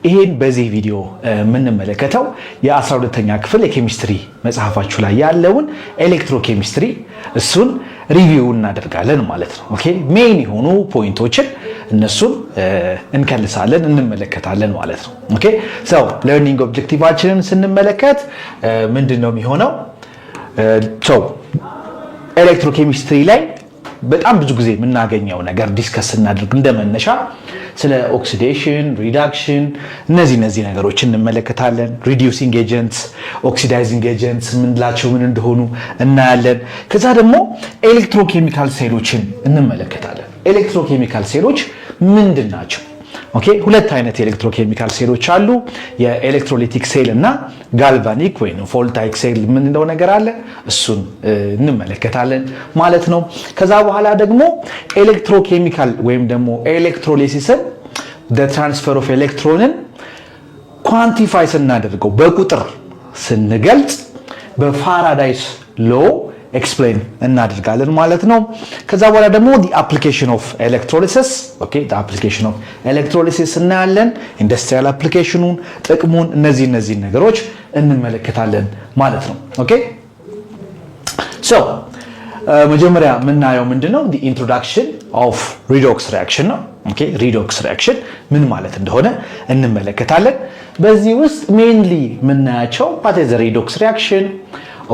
ይሄን በዚህ ቪዲዮ የምንመለከተው የ12ኛ ክፍል የኬሚስትሪ መጽሐፋችሁ ላይ ያለውን ኤሌክትሮኬሚስትሪ እሱን ሪቪው እናደርጋለን ማለት ነው። ኦኬ ሜይን የሆኑ ፖይንቶችን እነሱን እንከልሳለን እንመለከታለን ማለት ነው። ኦኬ ሶ ለርኒንግ ኦብጀክቲቫችንን ስንመለከት ምንድነው የሚሆነው? ሶ ኤሌክትሮኬሚስትሪ ላይ በጣም ብዙ ጊዜ የምናገኘው ነገር ዲስከስ እናድርግ እንደመነሻ ስለ ኦክሲዴሽን፣ ሪዳክሽን እነዚህ ነገሮችን እንመለከታለን። ሪዲዩሲንግ ኤጀንትስ፣ ኦክሲዳይዚንግ ኤጀንትስ ምንላቸው ምን እንደሆኑ እናያለን። ከዛ ደግሞ ኤሌክትሮኬሚካል ሴሎችን እንመለከታለን። ኤሌክትሮኬሚካል ሴሎች ምንድን ናቸው? ኦኬ ሁለት አይነት ኤሌክትሮኬሚካል ሴሎች አሉ። የኤሌክትሮሊቲክ ሴል እና ጋልቫኒክ ወይም ቮልታይክ ሴል የምንለው ነገር አለ። እሱን እንመለከታለን ማለት ነው። ከዛ በኋላ ደግሞ ኤሌክትሮኬሚካል ወይም ደግሞ ኤሌክትሮሊሲስን ትራንስፈር ኦፍ ኤሌክትሮንን ኳንቲፋይ ስናደርገው በቁጥር ስንገልጽ በፋራዳይስ ሎ ኤክስፕሌን እናደርጋለን ማለት ነው። ከዛ በኋላ ደግሞ the application of electrolysis ኦኬ the application of electrolysis እናያለን። ኢንዱስትሪያል አፕሊኬሽኑን፣ ጥቅሙን እነዚህ ነገሮች እንመለከታለን ማለት ነው። ኦኬ ሶ መጀመሪያ የምናየው ምንድነው the introduction of redox reaction ነው። ኦኬ redox reaction ምን ማለት እንደሆነ እንመለከታለን። በዚህ ውስጥ ሜይንሊ የምናያቸው what is the redox reaction፣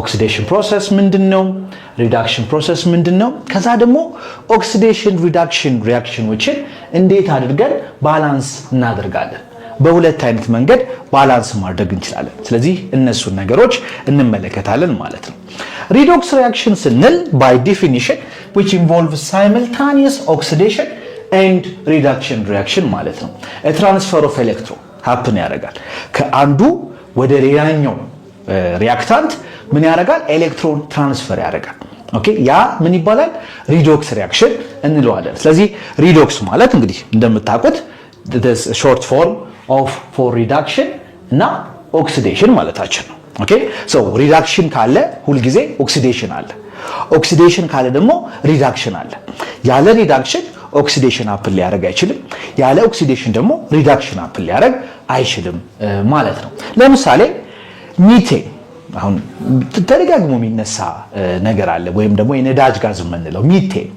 ኦክሲዴሽን ፕሮሰስ ምንድነው፣ ሪዳክሽን ፕሮሰስ ምንድነው፣ ከዛ ደግሞ ኦክሲዴሽን ሪዳክሽን ሪአክሽኖችን እንዴት አድርገን ባላንስ እናደርጋለን። በሁለት አይነት መንገድ ባላንስ ማድረግ እንችላለን። ስለዚህ እነሱን ነገሮች እንመለከታለን ማለት ነው። ሪዶክስ ሪአክሽን ስንል by definition which involves simultaneous oxidation and reduction reaction ማለት ነው። a transfer of electron happen ያደርጋል ከአንዱ ወደ ሌላኛው ሪአክታንት ምን ያደርጋል? ኤሌክትሮን ትራንስፈር ያደርጋል። ኦኬ ያ ምን ይባላል? ሪዶክስ ሪአክሽን እንለዋለን። ስለዚህ ሪዶክስ ማለት እንግዲህ እንደምታውቁት this short form of for reduction እና ኦክሲዴሽን ማለታችን ነው። ኦኬ ሶ ሪዳክሽን ካለ ሁል ጊዜ ኦክሲዴሽን አለ። ኦክሲዴሽን ካለ ደግሞ ሪዳክሽን አለ። ያለ ሪዳክሽን ኦክሲዴሽን አፕል ሊያደርግ አይችልም። ያለ ኦክሲዴሽን ደግሞ ሪዳክሽን አፕል ሊያደርግ አይችልም ማለት ነው። ለምሳሌ ሚቴን አሁን ተደጋግሞ የሚነሳ ነገር አለ፣ ወይም ደግሞ የነዳጅ ጋዝ የምንለው ሚቴን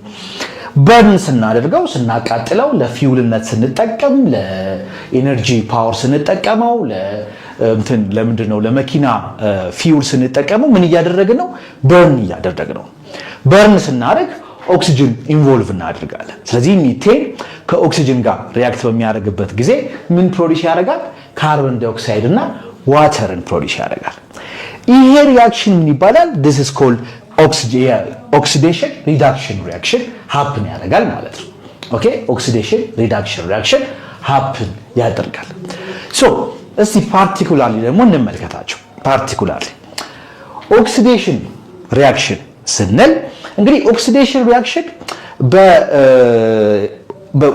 በርን ስናደርገው ስናቃጥለው ለፊውልነት ስንጠቀም ለኤነርጂ ፓወር ስንጠቀመው ለምንድን ነው ለመኪና ፊውል ስንጠቀመው ምን እያደረግን ነው? በርን እያደረግን ነው። በርን ስናደርግ ኦክሲጅን ኢንቮልቭ እናደርጋለን። ስለዚህ ሚቴን ከኦክሲጅን ጋር ሪያክት በሚያደርግበት ጊዜ ምን ፕሮዲስ ያደርጋል? ካርቦን ዳይኦክሳይድ እና ዋተርን ፕሮዲስ ያደርጋል። ይሄ ሪአክሽን ምን ይባላል? this is called oxidation reduction reaction happen ያደርጋል ማለት ነው። ኦኬ oxidation reduction reaction happen ያደርጋል። ሶ እስቲ ፓርቲኩላርሊ ደግሞ እንመልከታቸው። ፓርቲኩላርሊ ኦክሲዴሽን ሪአክሽን ስንል እንግዲህ ኦክሲዴሽን ሪአክሽን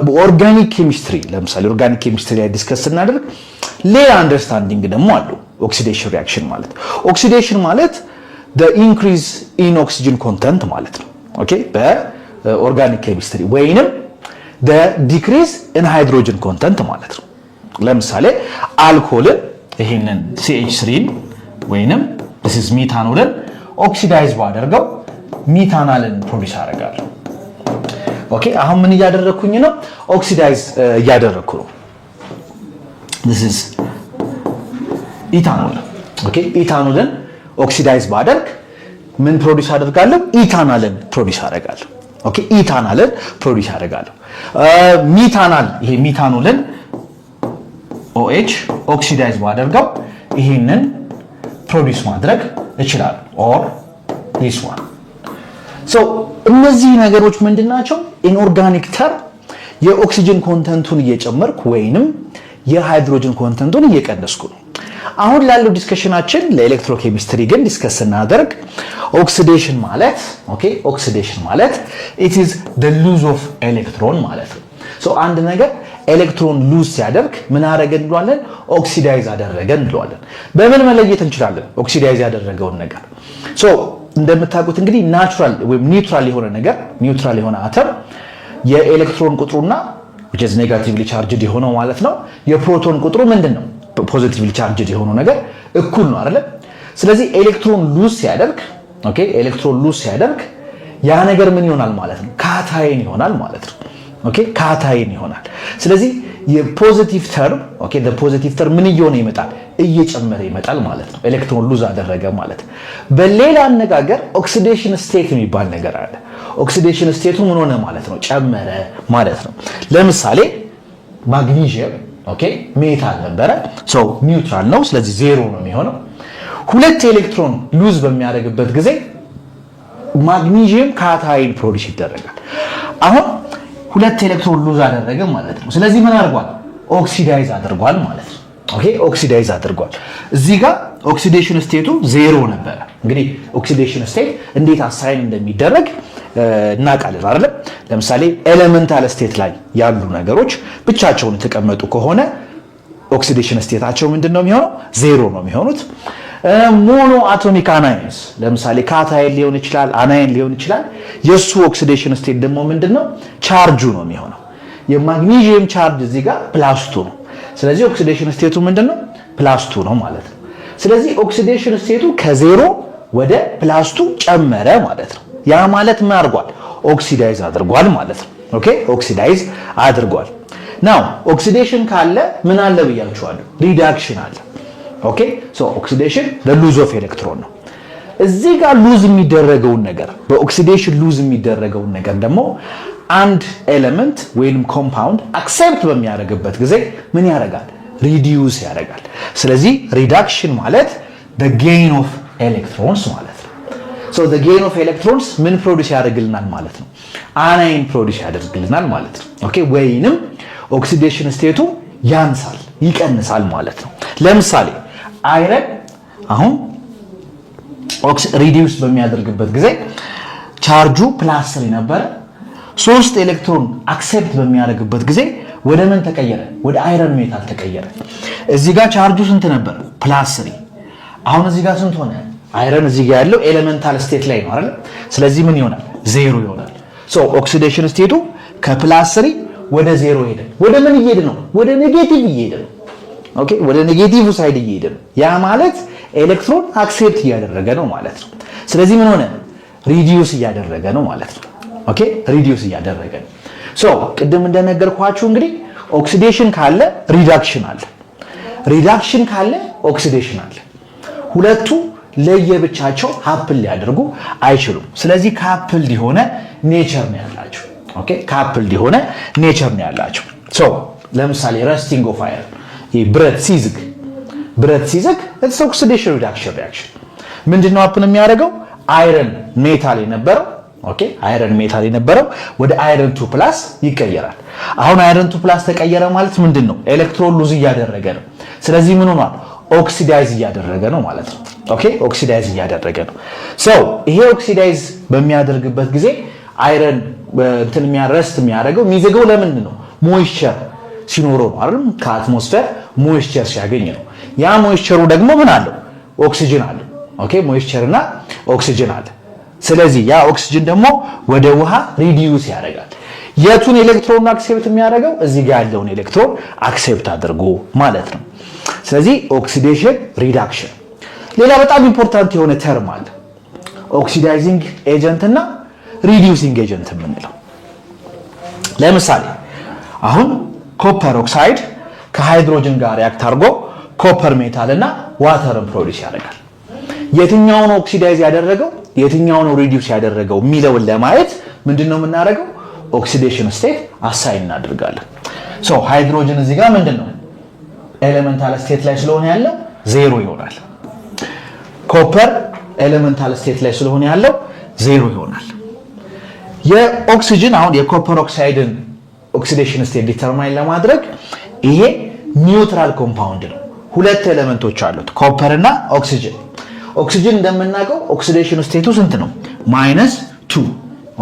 በኦርጋኒክ ኬሚስትሪ ለምሳሌ ኦርጋኒክ ኬሚስትሪ ላይ ዲስከስ ስናደርግ ሌላ አንደርስታንዲንግ ደግሞ አለው። ኦክሲዴሽን ሪአክሽን ማለት the increase in oxygen content ማለት ነው። ኦኬ በኦርጋኒክ ኬሚስትሪ ወይንም the decrease in hydrogen content ማለት ነው። ለምሳሌ አልኮልን ይሄንን CH3 ወይንም this is ሚታኖልን ኦክሲዳይዝ ባደርገው ሚታናልን ፕሮዲዩስ አደርጋለሁ። ኦኬ አሁን ምን እያደረኩኝ ነው? ኦክሲዳይዝ እያደረኩ ነው። this is ኢታኖል። ኦኬ ኢታኖልን ኦክሲዳይዝ ባደርግ ምን ፕሮዲዩስ አደርጋለሁ? ኢታናልን ፕሮዲዩስ አደርጋለሁ። ኦኬ ኢታናልን ፕሮዲዩስ አደርጋለሁ። ሚታናል ይሄ ሚታኖልን OH ኦክሲዳይዝ ባደርገው ይሄንን ፕሮዲዩስ ማድረግ እችላለሁ። ኦር this one ሶ እነዚህ ነገሮች ምንድናቸው? ኢንኦርጋኒክ ተር የኦክሲጅን ኮንተንቱን እየጨመርኩ ወይንም የሃይድሮጅን ኮንተንቱን እየቀነስኩ ነው። አሁን ላለው ዲስከሽናችን ለኤሌክትሮኬሚስትሪ ግን ዲስከስ እናደርግ ኦክሲዴሽን ማለት ኦክሲዴሽን ማለት it is the lose of electron ማለት ነው። ሶ አንድ ነገር ኤሌክትሮን ሉዝ ሲያደርግ ምን አደረገ እንለዋለን? ኦክሲዳይዝ አደረገ እንለዋለን። በምን መለየት እንችላለን ኦክሲዳይዝ ያደረገውን ነገር? ሶ እንደምታውቁት እንግዲህ ናቹራል ወይም ኒውትራል የሆነ ነገር ኒውትራል የሆነ አተም የኤሌክትሮን ቁጥሩና which is negatively charged የሆነው ማለት ነው የፕሮቶን ቁጥሩ ምንድነው positively charged የሆነው ነገር እኩል ነው አይደል ስለዚህ ኤሌክትሮን ሉዝ ሲያደርግ ኦኬ ኤሌክትሮን ሉዝ ሲያደርግ ያ ነገር ምን ይሆናል ማለት ነው ካታየን ይሆናል ማለት ነው ኦኬ ካታየን ይሆናል ስለዚህ የፖዚቲቭ ተርም ኦኬ the positive term ምን እየሆነ ይመጣል እየጨመረ ይመጣል ማለት ነው ኤሌክትሮን ሉዝ አደረገ ማለት በሌላ አነጋገር ኦክሲዴሽን ስቴት የሚባል ነገር አለ ኦክሲዴሽን ስቴቱ ምን ሆነ ማለት ነው ጨመረ ማለት ነው ለምሳሌ ማግኒዥየም ኦኬ ሜታል ነበረ ሶ ኒውትራል ነው ስለዚህ ዜሮ ነው የሚሆነው ሁለት ኤሌክትሮን ሉዝ በሚያደርግበት ጊዜ ማግኒዥየም ካታይን ፕሮዲዩስ ይደረጋል አሁን ሁለት ኤሌክትሮን ሉዝ አደረገ ማለት ነው ስለዚህ ምን አድርጓል ኦክሲዳይዝ አድርጓል ማለት ነው ኦኬ ኦክሲዳይዝ አድርጓል እዚህ ጋር ኦክሲዴሽን ስቴቱ ዜሮ ነበር እንግዲህ ኦክሲዴሽን ስቴት እንዴት አሳይን እንደሚደረግ እናውቃለን አይደል ለምሳሌ ኤሌመንታል ስቴት ላይ ያሉ ነገሮች ብቻቸውን ተቀመጡ ከሆነ ኦክሲዴሽን ስቴታቸው ምንድነው የሚሆነው ዜሮ ነው የሚሆኑት ሞኖ አቶሚክ አናይንስ ለምሳሌ ካታይን ሊሆን ይችላል አናይን ሊሆን ይችላል የሱ ኦክሲዴሽን ስቴት ደግሞ ምንድነው ቻርጁ ነው የሚሆነው የማግኒዥየም ቻርጅ እዚህ ጋር +2 ነው ስለዚህ ኦክሲዴሽን ስቴቱ ምንድነው +2 ነው ማለት ነው ስለዚህ ኦክሲዴሽን ስቴቱ ከዜሮ ወደ +2 ጨመረ ማለት ነው ያ ማለት ምን አድርጓል ኦክሲዳይዝ አድርጓል ማለት ነው ኦኬ ኦክሲዳይዝ አድርጓል ናው ኦክሲዴሽን ካለ ምን አለ ብያችኋለሁ ሪዳክሽን አለ ኦኬ ሶ ኦክሲዴሽን the lose of electron ነው እዚህ ጋር ሉዝ የሚደረገውን ነገር በኦክሲዴሽን ሉዝ የሚደረገውን ነገር ደግሞ አንድ ኤሌመንት ወይንም ኮምፓውንድ አክሴፕት በሚያደርግበት ጊዜ ምን ያደርጋል ሪዲዩስ ያደርጋል ስለዚህ ሪዳክሽን ማለት the gain of electrons ማለት ነው so the gain of electrons ምን ፕሮዲዩስ ያደርግልናል ማለት ነው አናይን ፕሮዲዩስ ያደርግልናል ማለት ነው ኦኬ ወይንም ኦክሲዴሽን ስቴቱ ያንሳል ይቀንሳል ማለት ነው ለምሳሌ አይረን አሁን ሪዲዩስ በሚያደርግበት ጊዜ ቻርጁ +3 ነበር 3 ኤሌክትሮን አክሴፕት በሚያደርግበት ጊዜ ወደ ምን ተቀየረ ወደ አይረን ሜታል ተቀየረ እዚህ ጋር ቻርጁ ስንት ነበር +3 አሁን እዚህ ጋር ስንት ሆነ አይረን እዚህ ጋር ያለው ኤሌመንታል ስቴት ላይ ነው አይደል ስለዚህ ምን ይሆናል ዜሮ ይሆናል ሶ ኦክሲዴሽን ስቴቱ ከ+3 ወደ ዜሮ ሄደ ወደ ምን እየሄደ ነው ወደ ኔጌቲቭ እየሄደ ነው ኦኬ ወደ ኔጌቲቭ ሳይድ እየሄደ ነው ያ ማለት ኤሌክትሮን አክሴፕት እያደረገ ነው ማለት ነው ስለዚህ ምን ሆነ ሪዲዩስ እያደረገ ነው ማለት ነው ኦኬ ሪዲዩስ እያደረገ ነው ሶ ቅድም እንደነገርኳችሁ እንግዲህ ኦክሲዴሽን ካለ ሪዳክሽን አለ ሪዳክሽን ካለ ኦክሲዴሽን አለ ሁለቱ ለየብቻቸው ሃፕል ሊያደርጉ አይችሉም ስለዚህ ካፕል ሊሆነ ኔቸር ነው ያላቸው ኦኬ ካፕል ሊሆነ ኔቸር ነው ያላቸው ሶ ለምሳሌ ረስቲንግ ኦፍ አይረን ብረት ሲዝግ it's oxidation reduction reaction ምንድነው አፕን የሚያደርገው አይረን ሜታል የነበረው ኦኬ አይረን ሜታል የነበረው ወደ አይረን 2+ ይቀየራል አሁን አይረን 2+ ተቀየረ ማለት ምንድነው ኤሌክትሮን ሉዝ እያደረገ ነው ስለዚህ ምን ሆኗል ኦክሲዳይዝ እያደረገ ነው ማለት ነው ኦኬ ኦክሲዳይዝ እያደረገ ነው ሶ ይሄ ኦክሲዳይዝ በሚያደርግበት ጊዜ አይረን እንትን የሚያረስት የሚያደርገው የሚዘገው ለምንድን ነው ሞይስቸር ሲኖረው ነው አይደል ከአትሞስፌር ሞይስቸር ሲያገኝ ነው ያ ሞይስቸሩ ደግሞ ምን አለው ኦክሲጅን አለ ኦኬ ሞይስቸርና ኦክሲጅን አለ ስለዚህ ያ ኦክሲጅን ደግሞ ወደ ውሃ ሪዲዩስ ያደርጋል የቱን ኤሌክትሮን አክሴፕት የሚያደርገው እዚህ ጋር ያለውን ኤሌክትሮን አክሴፕት አድርጎ ማለት ነው ስለዚህ ኦክሲዴሽን ሪዳክሽን ሌላ በጣም ኢምፖርታንት የሆነ ተርም አለ ኦክሲዳይዚንግ ኤጀንት እና ሪዲዩሲንግ ኤጀንት የምንለው ለምሳሌ አሁን ኮፐር ኦክሳይድ ከሃይድሮጅን ጋር ሪአክት አድርጎ ኮፐር ሜታል እና ዋተርን ፕሮዲዩስ ያደርጋል የትኛው ነው ኦክሲዳይዝ ያደረገው የትኛው ነው ሪዲዩስ ያደረገው የሚለውን ለማየት ምንድነው የምናደርገው ኦክሲዴሽን ስቴት አሳይን እናደርጋለን ሶ ሃይድሮጅን እዚህ ጋር ምንድነው ኤሌመንታል ስቴት ላይ ስለሆነ ያለው ዜሮ ይሆናል ኮፐር ኤሌመንታል ስቴት ላይ ስለሆነ ያለው ዜሮ ይሆናል የኦክሲጅን አሁን የኮፐር ኦክሳይድን ኦክሲዴሽን ስቴት ዲተርማይን ለማድረግ ይሄ ኒውትራል ኮምፓውንድ ነው ሁለት ኤሌመንቶች አሉት ኮፐር እና ኦክሲጅን ኦክሲጅን እንደምናውቀው ኦክሲዴሽን ስቴቱ ስንት ነው -2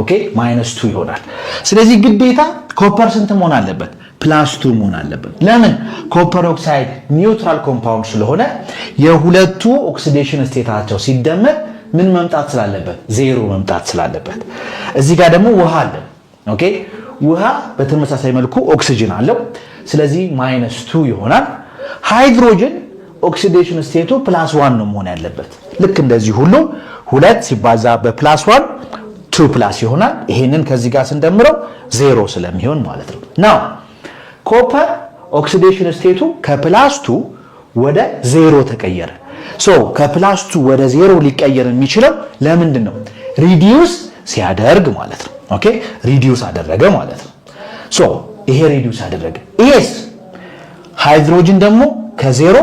ኦኬ -2 ይሆናል ስለዚህ ግዴታ ኮፐር ስንት መሆን አለበት +2 መሆን አለበት ለምን ኮፐር ኦክሳይድ ኒውትራል ኮምፓውንድ ስለሆነ የሁለቱ ኦክሲዴሽን ስቴታቸው ሲደመር ምን መምጣት ስላለበት ዜሮ መምጣት ስላለበት እዚህ ጋር ደግሞ ውሃ አለ ኦኬ ውሃ በተመሳሳይ መልኩ ኦክሲጅን አለው። ስለዚህ -2 ይሆናል። ሃይድሮጅን ኦክሲዴሽን ስቴቱ +1 ነው መሆን ያለበት። ልክ እንደዚህ ሁሉ 2 ሲባዛ በ+1 2+ ይሆናል። ይሄንን ከዚህ ጋር ስንደምረው 0 ስለሚሆን ማለት ነው። ናው ኮፐር ኦክሲዴሽን ስቴቱ ከ+2 ወደ 0 ተቀየረ። ሶ ከ+2 ወደ 0 ሊቀየር የሚችለው ለምንድን ነው? ሪዲዩስ ሲያደርግ ማለት ነው። ኦኬ ሪዲዩስ አደረገ ማለት ነው። ሶ ይሄ ሪዲዩስ አደረገ። ይሄስ ሃይድሮጅን ደግሞ ከ0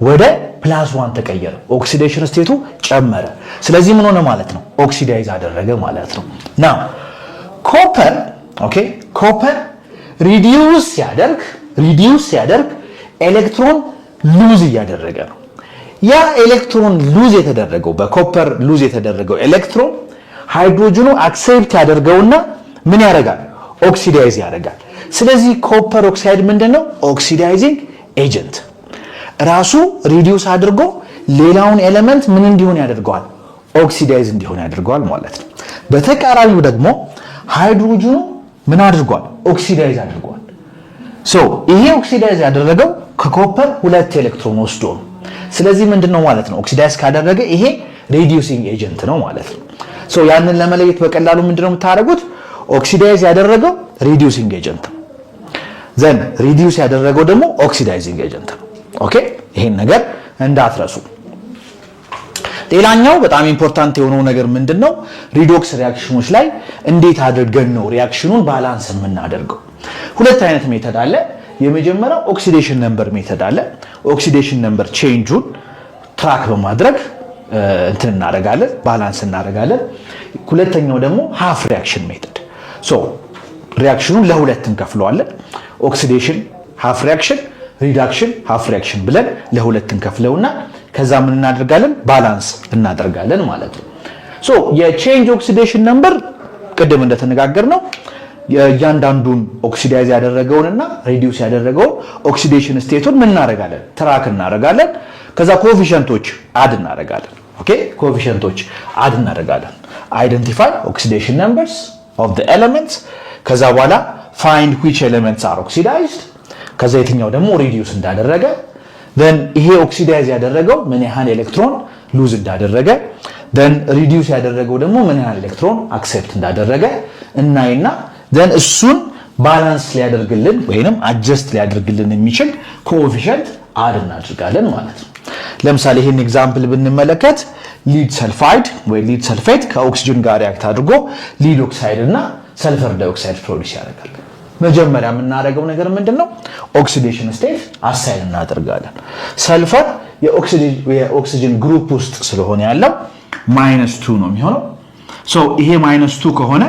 ወደ +1 ተቀየረ። ኦክሲዴሽን ስቴቱ ጨመረ። ስለዚህ ምን ሆነ ማለት ነው? ኦክሲዳይዝ አደረገ ማለት ነው። ናው ኮፐር ኮፐር ሪዲዩስ ሲያደርግ ኤሌክትሮን ሉዝ እያደረገ ነው። ያ ኤሌክትሮን ሉዝ የተደረገው በኮፐር ሉዝ የተደረገው ኤሌክትሮን ሃይድሮጅኑ አክሴፕት ያደርገውና ምን ያደርጋል? ኦክሲዳይዝ ያደርጋል። ስለዚህ ኮፐር ኦክሳይድ ምንድነው? ኦክሲዳይዚንግ ኤጀንት ራሱ ሪዲዩስ አድርጎ ሌላውን ኤሌመንት ምን እንዲሆን ያደርገዋል? ኦክሲዳይዝ እንዲሆን ያደርገዋል ማለት ነው። በተቃራኒው ደግሞ ሃይድሮጅኑ ምን አድርጓል? ኦክሲዳይዝ አድርጓል። ሶ ይሄ ኦክሲዳይዝ ያደረገው ከኮፐር 2 ኤሌክትሮን ወስዶ ነው። ስለዚህ ምንድነው ማለት ነው? ኦክሲዳይዝ ካደረገ ይሄ ሪዲዩሲንግ ኤጀንት ነው ማለት ነው። ሶ ያንን ለመለየት በቀላሉ ምንድነው የምታደርጉት? ኦክሲዳይዝ ያደረገው ሪዲዩሲንግ ኤጀንት ነው። ዘን ሪዲዩስ ያደረገው ደግሞ ኦክሲዳይዚንግ ኤጀንት ነው። ኦኬ ይሄን ነገር እንዳትረሱ። ሌላኛው በጣም ኢምፖርታንት የሆነው ነገር ምንድነው? ሪዶክስ ሪአክሽኖች ላይ እንዴት አድርገን ነው ሪአክሽኑን ባላንስ የምናደርገው? ሁለት አይነት ሜተድ አለ። የመጀመሪያው ኦክሲዴሽን ነምበር ሜተድ አለ። ኦክሲዴሽን ነምበር ቼንጁን ትራክ በማድረግ እንትን እናደርጋለን፣ ባላንስ እናደርጋለን። ሁለተኛው ደግሞ ሃፍ ሪአክሽን ሜተድ። ሶ ሪአክሽኑን ለሁለት እንከፍለዋለን። ኦክሲዴሽን ሃፍ ሪአክሽን፣ ሪዳክሽን ሃፍ ሪአክሽን ብለን ለሁለት እንከፍለውና ከዛ ምን እናደርጋለን? ባላንስ እናደርጋለን ማለት ነው። ሶ የቼንጅ ኦክሲዴሽን ነምበር ቅድም እንደተነጋገርነው እያንዳንዱን ኦክሲዳይዝ ያደረገውንና ሪዲዩስ ያደረገውን ኦክሲዴሽን ስቴቱን ምን እናደርጋለን? ትራክ እናደርጋለን። ከዛ ኮኤፊሺየንቶች አድ እናደርጋለን። ኦኬ ኮኤፊሺየንቶች አድ እናደርጋለን። አይደንቲፋይ ኦክሲዴሽን ነምበርስ ኦፍ ዘ ኤሌመንትስ። ከዛ በኋላ ፋይንድ ዊች ኤሌመንትስ አር ኦክሲዳይዝድ። ከዛ የትኛው ደግሞ ሪዲዩስ እንዳደረገ then ይሄ ኦክሲዳይዝ ያደረገው ምን ያህል ኤሌክትሮን ሉዝ እንዳደረገ then ሪዲዩስ ያደረገው ደግሞ ምን ያህል ኤሌክትሮን አክሴፕት እንዳደረገ እናይና then እሱን ባላንስ ሊያደርግልን ወይንም አጀስት ሊያደርግልን የሚችል ኮኤፊሺየንት አድ እናደርጋለን ማለት ነው። ለምሳሌ ይሄን ኤግዛምፕል ብንመለከት ሊድ ሰልፋይድ ወይ ሊድ ሰልፌት ከኦክሲጅን ጋር ሪአክት አድርጎ ሊድ ኦክሳይድ እና ሰልፈር ዳይኦክሳይድ ፕሮዲዩስ ያደርጋል። መጀመሪያ የምናደርገው ነገር ምንድነው? ኦክሲዴሽን ስቴት አሳይን እናደርጋለን። ሰልፈር የኦክሲጅን ግሩፕ ውስጥ ስለሆነ ያለው -2 ነው የሚሆነው። ሶ ይሄ -2 ከሆነ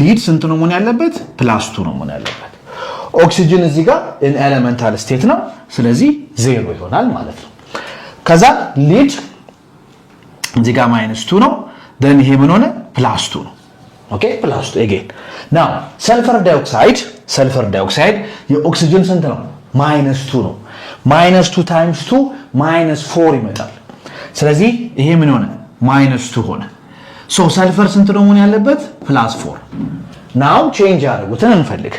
ሊድ ስንት ነው መሆን ያለበት? +2 ነው መሆን ያለበት። ኦክሲጅን እዚህ ጋር ኢን ኤሌመንታል ስቴት ነው፣ ስለዚህ 0 ይሆናል ማለት ነው። ከዛ ሊድ እዚህ ጋር -2 ነው፣ then ይሄ ምን ሆነ? +2 ነው። ኦኬ +2 again now ሰልፈር ዳይኦክሳይድ የኦክሲጅን ስንት ነው? -2 ነው። -2 ታይምስ 2 -4 ይመጣል። ስለዚህ ይሄ ምን ሆነ? -2 ሆነ። ሶ ሰልፈር ስንት ነው መሆን ያለበት? +4 now ቼንጅ ያደረጉትን እንፈልግ።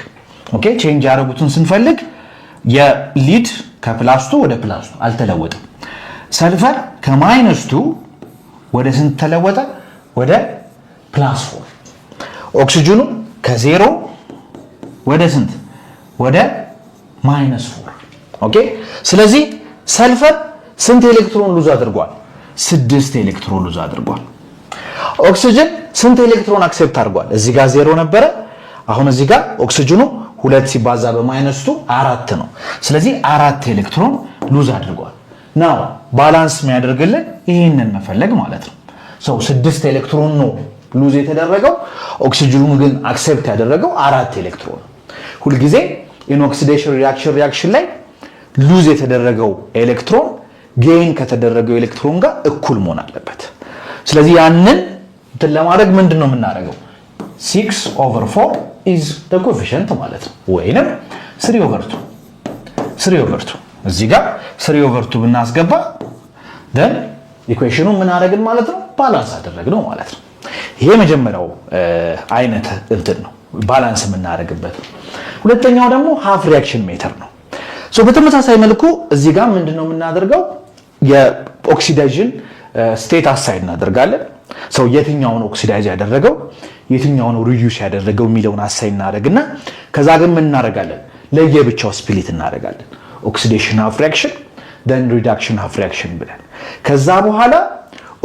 ኦኬ ቼንጅ ያደረጉትን ስንፈልግ የሊድ ከ+2 ወደ +2 አልተለወጠም። ሰልፈር ከ-2 ወደ ስንት ተለወጠ? ወደ +4። ኦክሲጅኑ ከ0 ወደ ስንት? ወደ -4። ኦኬ ስለዚህ ሰልፈር ስንት ኤሌክትሮን ሉዝ አድርጓል? 6 ኤሌክትሮን ሉዝ አድርጓል። ኦክሲጅን ስንት ኤሌክትሮን አክሴፕት አድርጓል? እዚህ ጋር 0 ነበረ። አሁን እዚህ ጋር ኦክሲጅኑ 2 ሲባዛ በ-2 4 ነው። ስለዚህ 4 ኤሌክትሮን ሉዝ አድርጓል። ናው ባላንስ የሚያደርግልን ይህንን መፈለግ ማለት ነው። ሶ 6 ኤሌክትሮን ነው ሉዝ የተደረገው፣ ኦክሲጅኑ ግን አክሴፕት ያደረገው 4 ኤሌክትሮን። ሁልጊዜ ኢን ኦክሲዴሽን ሪአክሽን ላይ ሉዝ የተደረገው ኤሌክትሮን ጌን ከተደረገው ኤሌክትሮን ጋር እኩል መሆን አለበት። ስለዚህ ያንን እንትን ለማድረግ ምንድነው የምናደርገው? 6/4 is the coefficient ማለት ነው። ወይንም 3/2 እዚህ ጋር 3/2 ብናስገባ then ኢኩዌሽኑ ምን አደረግን ማለት ነው? ባላንስ አደረግነው ማለት ነው። ይሄ መጀመሪያው አይነት እንትን ነው። ባላንስ የምናደርግበት። ሁለተኛው ደግሞ ሃፍ ሪአክሽን ሜተር ነው። በተመሳሳይ መልኩ እዚህ ጋር ምንድነው የምናደርገው የኦክሲዳይዜሽን ስቴት አሳይን እናደርጋለን። የትኛውን ኦክሲዳይዝ ያደረገው የትኛውን ሪዲዩስ ያደረገው የሚለውን አሳይን እናደርግና ከዛ ግን ምን እናደርጋለን ለየብቻው ስፕሊት እናደርጋለን። ኦክሲዴሽን ሃፍ ሪአክሽን then reduction half reaction ብለን ከዛ በኋላ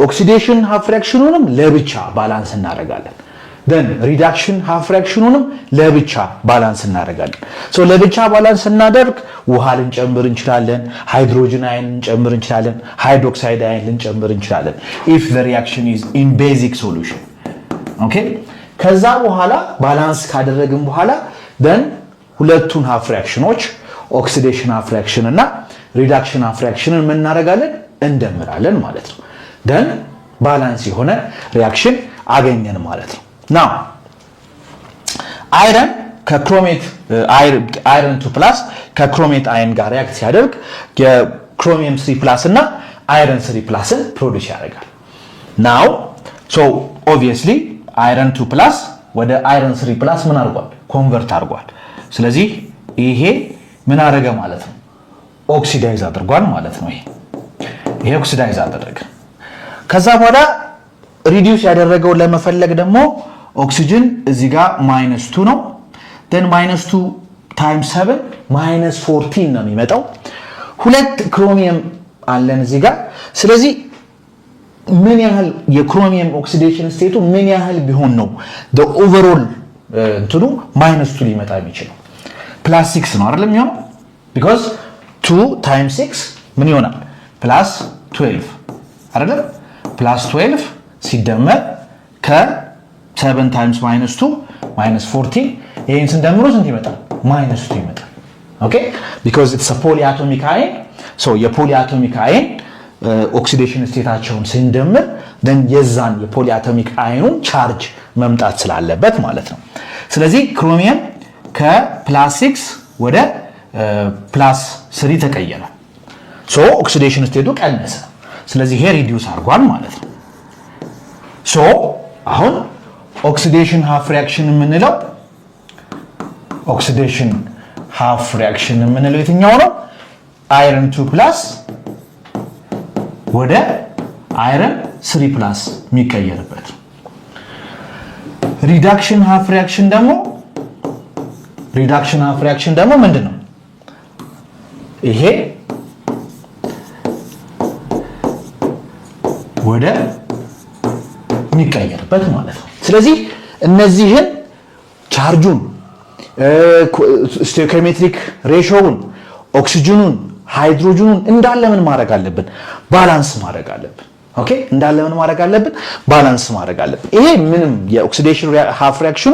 ኦክሲዴሽን ሃፍ ሪአክሽኑንም ለብቻ ባላንስ እናደርጋለን። then reduction half reactionኑንም ለብቻ ባላንስ እናደርጋለን። ለብቻ ባላንስ እናደርግ ውሃ ልንጨምር እንችላለን፣ ሃይድሮጅን አየን ልንጨምር እንችላለን፣ ሃይድሮክሳይድ አየን ልንጨምር እንችላለን if the reaction is in basic solution okay። ከዛ በኋላ ባላንስ ካደረግን በኋላ then ሁለቱን ሃፍ ሪአክሽኖች ኦክሲዴሽን ሃፍ ሪአክሽን እና ሪዳክሽን ሃፍ ሪአክሽንን ምን እናደርጋለን እንደምራለን ማለት ነው። then ባላንስ የሆነ ሪአክሽን አገኘን ማለት ነው። now አይረን ከክሮሜት አይረን 2+ ከክሮሜት አየን ጋር ሪአክት ሲያደርግ የክሮሚየም 3+ እና አይረን 3+ን ፕሮዲዩስ ያደርጋል። now so obviously አይረን 2+ ወደ አይረን 3+ ምን አድርጓል ኮንቨርት አድርጓል። ስለዚህ ይሄ ምን አደረገ ማለት ነው ኦክሲዳይዝ አድርጓል ማለት ነው። ይሄ ኦክሲዳይዝ አደረገ። ከዛ በኋላ ሪዲዩስ ያደረገው ለመፈለግ ደግሞ ኦክሲጅን እዚህ ጋር -2 ነው then -2 times 7 -14 ነው የሚመጣው። ሁለት ክሮሚየም አለን እዚህ ጋር። ስለዚህ ምን ያህል የክሮሚየም ኦክሲዴሽን ስቴቱ ምን ያህል ቢሆን ነው the overall እንትኑ -2 ሊመጣ የሚችለው +6 ነው አይደል የሚሆነው because 2 times 6 ምን ይሆናል +12 አይደል +12 ሲደመር ከ7 times -2 -14 ይሄን ስንደምሩ ስንት ይመጣል -2 ይመጣል። ኦኬ because it's a polyatomic ion so የፖሊአቶሚክ አየን ኦክሲዴሽን ስቴታቸውን ስንደምር then የዛን የፖሊአቶሚክ አየኑን ቻርጅ መምጣት ስላለበት ማለት ነው። ስለዚህ ክሮሚየም ከ+6 ወደ +3 ተቀየረ so ኦክሲዴሽን ስቴቱ ቀነሰ። ስለዚህ ይሄ ሪዲዩስ አድርጓል ማለት ነው። so አሁን ኦክሲዴሽን ሃፍ ሪአክሽን የምንለው ኦክሲዴሽን ሃፍ ሪአክሽን የምንለው የትኛው ነው አይረን 2+ ወደ አይረን 3+ የሚቀየርበት። ሪዳክሽን ሃፍ ሪአክሽን ደግሞ ምንድነው ይሄ ወደ የሚቀየርበት ማለት ነው። ስለዚህ እነዚህን ቻርጁን ስቶይኪዮሜትሪክ ሬሾውን ኦክሲጅኑን ሃይድሮጅኑን እንዳለ ምን ማድረግ አለብን ባላንስ ማድረግ አለብን። ኦኬ እንዳለ ምን ማድረግ አለብን ባላንስ ማድረግ አለብን። ይሄ ምንም የኦክሲዴሽን ሃፍ ሪአክሽኑ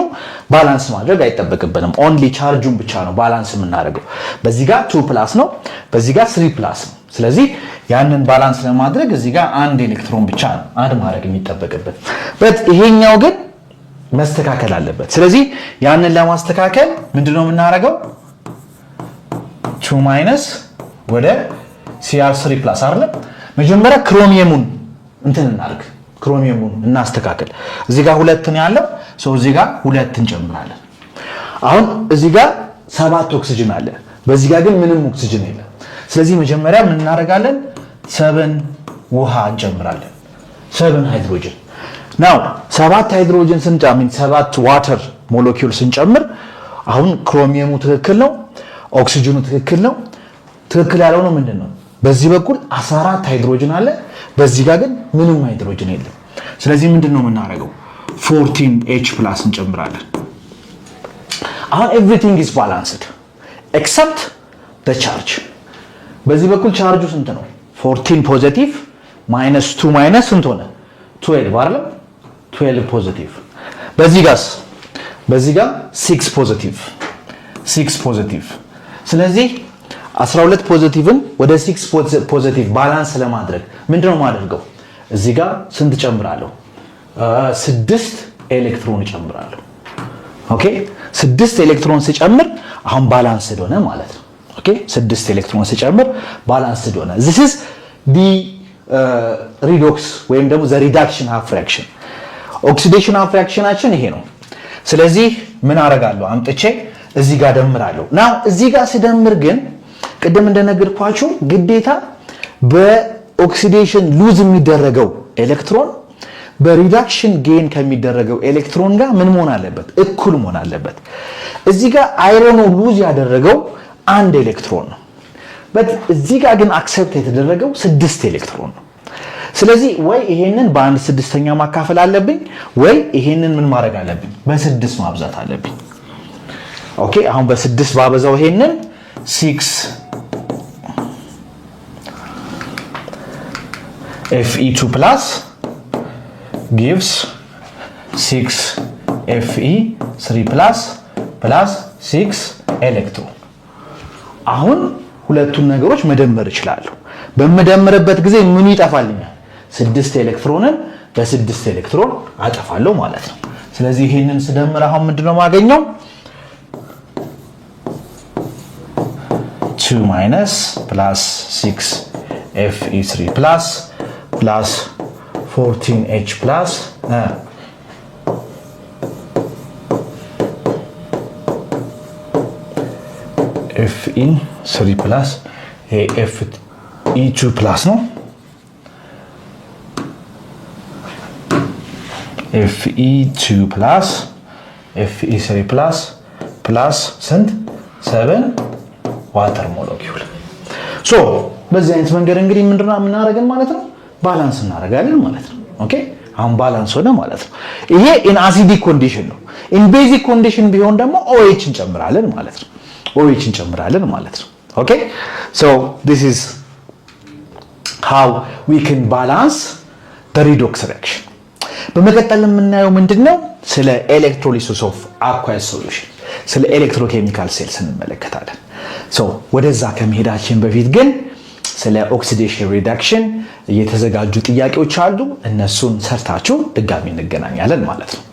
ባላንስ ማድረግ አይጠበቅብንም። ኦንሊ ቻርጁን ብቻ ነው ባላንስ የምናደርገው። በዚህ ጋር 2+ ነው፣ በዚህ ጋር 3+ ነው። ስለዚህ ያንን ባላንስ ለማድረግ እዚህ ጋር አንድ ኤሌክትሮን ብቻ ነው አድ ማድረግ የሚጠበቅበት በት ይሄኛው ግን መስተካከል አለበት። ስለዚህ ያንን ለማስተካከል ምንድነው የምናደርገው 2- ወደ Cr3+ አይደል መጀመሪያ ክሮሚየሙን እንትን እናድርግ ክሮሚየሙን እናስተካክል። እዚህ ጋር 2 ነው ያለው ሶ እዚህ ጋር 2 እንጨምራለን። አሁን እዚህ ጋር 7 ኦክሲጅን አለ፣ በዚህ ጋር ግን ምንም ኦክሲጅን የለም። ስለዚህ መጀመሪያ ምን እናደርጋለን 7 ውሃ እንጨምራለን 7 ሃይድሮጅን ናው 7 ሃይድሮጅን ስንጨምር 7 ዋተር ሞለኪውል ስንጨምር አሁን ክሮሚየሙ ትክክል ነው፣ ኦክሲጅኑ ትክክል ነው። ትክክል ያለው ነው ምንድነው በዚህ በኩል 14 ሃይድሮጅን አለ፣ በዚህ ጋር ግን ምንም ሃይድሮጅን የለም። ስለዚህ ምንድነው የምናደርገው 14H+ እንጨምራለን። አሁን everything is balanced except the charge። በዚህ በኩል ቻርጁ ስንት ነው 14 ፖዚቲቭ -2 ማይነስ ስንት ሆነ 12 አይደል 12 ፖዚቲቭ። በዚህ ጋር 6 ፖዚቲቭ። ስለዚህ 12 ፖዚቲቭን ወደ 6 ፖዚቲቭ ባላንስ ለማድረግ ምንድነው ማድረገው እዚህ ጋር ስንት ጨምራለሁ 6 ኤሌክትሮን ጨምራለሁ። ኦኬ 6 ኤሌክትሮን ሲጨምር አሁን ባላንስ ሆነ ማለት ነው። ኦኬ 6 ኤሌክትሮን ሲጨምር ባላንስ ሆነ። this is the redox ወይም ደግሞ the reduction half reaction ኦክሲዴሽን ሃፍ ሪአክሽናችን ይሄ ነው። ስለዚህ ምን አረጋለሁ አምጥቼ እዚህ ጋር ደምራለሁ። ናው እዚህ ጋር ሲደምር ግን ቅድም እንደነገርኳችሁ ግዴታ በኦክሲዴሽን ሉዝ የሚደረገው ኤሌክትሮን በሪዳክሽን ጌን ከሚደረገው ኤሌክትሮን ጋር ምን መሆን አለበት? እኩል መሆን አለበት። እዚህ ጋር አይረኑ ሉዝ ያደረገው 1 ኤሌክትሮን ነው። እዚህ ጋር ግን አክሰፕት የተደረገው 6 ኤሌክትሮን ነው። ስለዚህ ወይ ይሄንን በ1 6ኛ ማካፈል አለብኝ ወይ ይሄንን ምን ማድረግ አለብኝ? በ6 ማብዛት አለብኝ። ኦኬ አሁን በ6 ባበዛው ይሄንን 6 Fe2 plus gives 6 Fe3 plus 6 ኤሌክትሮን። አሁን ሁለቱን ነገሮች መደመር እችላለሁ። በመደመርበት ጊዜ ምን ይጠፋልኛል? 6 ኤሌክትሮንን በ6 ኤሌክትሮን አጠፋለሁ ማለት ነው። ስለዚህ ይሄንን ስደምር አሁን ምንድነው ማገኘው? 2 minus plus 6 Fe3 plus 14H plus Fe3 plus Fe2 plus ነው Fe2 plus Fe3 plus ስንት 7 ዋተር ሞለኪውል። ሶ በዚህ አይነት መንገድ እንግዲህ ምንድነው የምናደርገን ማለት ነው? ባላንስ እናደርጋለን ማለት ነው። ኦኬ አሁን ባላንስ ሆነ ማለት ነው። ይሄ ኢን አሲዲክ ኮንዲሽን ነው። ኢን ቤዚክ ኮንዲሽን ቢሆን ደግሞ OH እንጨምራለን ማለት ነው። OH እንጨምራለን ማለት ነው። ኦኬ ሶ this is how we can balance the redox reaction። በመቀጠል የምናየው ምንድነው? ስለ ኤሌክትሮሊሲስ ኦፍ aqueous solution ስለ ኤሌክትሮኬሚካል ሴልስ እንመለከታለን። ሶ ወደዛ ከመሄዳችን በፊት ግን ስለ ኦክሲዴሽን ሪዳክሽን የተዘጋጁ ጥያቄዎች አሉ። እነሱን ሰርታችሁ ድጋሚ እንገናኛለን ማለት ነው።